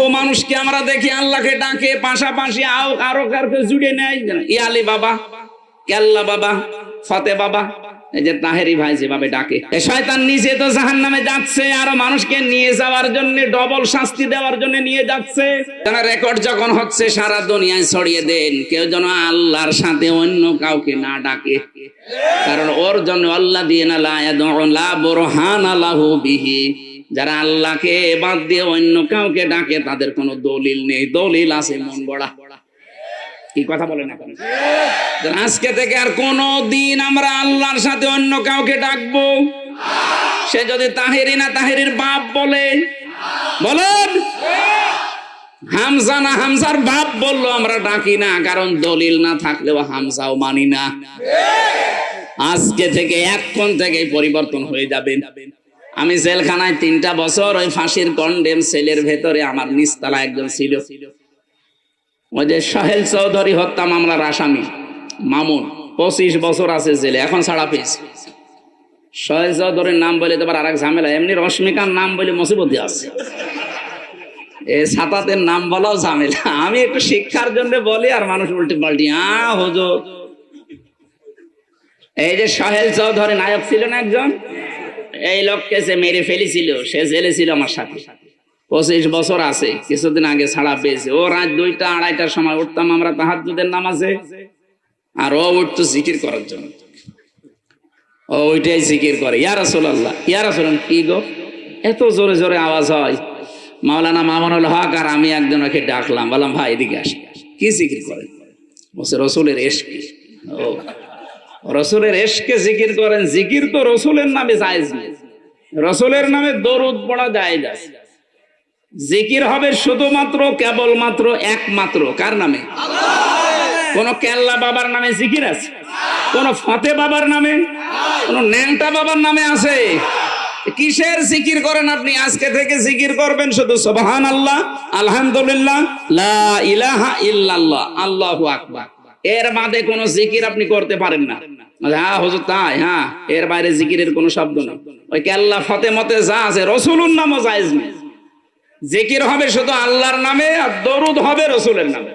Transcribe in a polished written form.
ও মানুষকে আমরা দেখি আল্লাহকে ডাকে, পাশাপাশি আরো কারকে জুড়ে নেয়। ইয়ালি বাবা, কেল্লা বাবা, ফতে বাবা, এই যে তাহেরি ভাই যেভাবে ডাকে, শয়তান নিজে তো জাহান্নামে যাচ্ছে, আরো মানুষকে নিয়ে যাওয়ার জন্য, ডবল শাস্তি দেওয়ার জন্য নিয়ে যাচ্ছে। রেকর্ড যখন হচ্ছে সারা দুনিয়ায় ছড়িয়ে দেন, কেউ যেন আল্লাহর সাথে অন্য কাউকে না ডাকে, কারণ ওর জন্য আল্লাহ দিয়ে না লা বুরহানা লাহু বিহি, যারা আল্লাহকে বাদ দিয়ে অন্য কাউকে ডাকে তাদের কোনো দলিল নেই, দলিল আছে মন গড়া। কি কথা বলে না? আজকে থেকে আর কোন দিন আমরা আল্লাহর সাথে অন্য কাউকে ডাকবো, সে যদি তাহেরি না তাহেরির বাপ বলে, বলেন হামজা না হামজার বাপ বললো, আমরা ডাকি না, কারণ দলিল না থাকলেও হামজাও মানি না। আজকে থেকে এখন থেকে পরিবর্তন হয়ে যাবেন। আমি জেলখানায় 3টা বছর, ওই ফাঁসির কন্ডেম সেলের ভেতরে আমার নিচতলা একজন ছিল, ওই যে সোহেল চৌধুরী হত্যা মামলার আসামি মামুন, 25 বছর আছে জেলে, এখন ছাড়া পেয়েছে। সোহেল চৌধুরীর নাম বলে তোমার আরেক ঝামেলা, এমনি রশ্মিকার নাম বলে মুসিবতি আছে, এই সাতাতের নাম বলাও ঝামেলা। আমি একটু শিক্ষার জন্য বলি আর মানুষ উল্টে পাল্টি হুজুর। এই যে সোহেল চৌধুরী নায়ক ছিল না একজন, এই লোককে সে মেরে ফেলেছিল, সে জেলে ছিল আমার সাথে, 25 বছর আছে, কিছুদিন আগে ছাড়া পেয়েছে। ও রাত 2টা 2:30টার সময় উঠতাম আমরা তাহাজ্জুদের নামাজে, আর ও উঠতো জিকির করার জন্য, ও ওইটাই জিকির করে, ইয়া রাসূলুল্লাহ ইয়া রাসূলুল্লাহ। কি গো এত জোরে জোরে আওয়াজ হয়? মাওলানা মামুনুল হক আর আমি একজন ওকে ডাকলাম, বললাম ভাই এদিকে আসি, কি জিকির করেন? বলছে রসুলের ইশকে। ও রসুলের ইশকে জিকির করেন? জিকির তো রসুলের নামে জায়েজ নেই, রসুলের নামে দরুদ পড়া জায়েজ আছে। জিকির হবে শুধুমাত্র, কেবলমাত্র, একমাত্র কার নামে? কোন কেল্লা বাবার নামে জিকির আছে? কোন ফতে বাবার নামে, কোন ন্যাংটা বাবার নামে আছে? কিসের জিকির করেন আপনি? আজকে থেকে জিকির করবেন শুধু সুবহানাল্লাহ, আলহামদুলিল্লাহ, লা ইলাহা ইল্লাল্লাহ, আল্লাহু আকবার। এর বাদে কোন জিকির আপনি করতে পারেন না। হ্যাঁ হুজুর তাই, হ্যাঁ, এর বাইরে জিকিরের কোনো শব্দ নেই। ওই কেল্লা ফতে মতে যা আছে, রসুলুর নামও জায়েজ নেই। জিকির হবে শুধু আল্লাহর নামে, আর দরুদ হবে রসুলের নামে।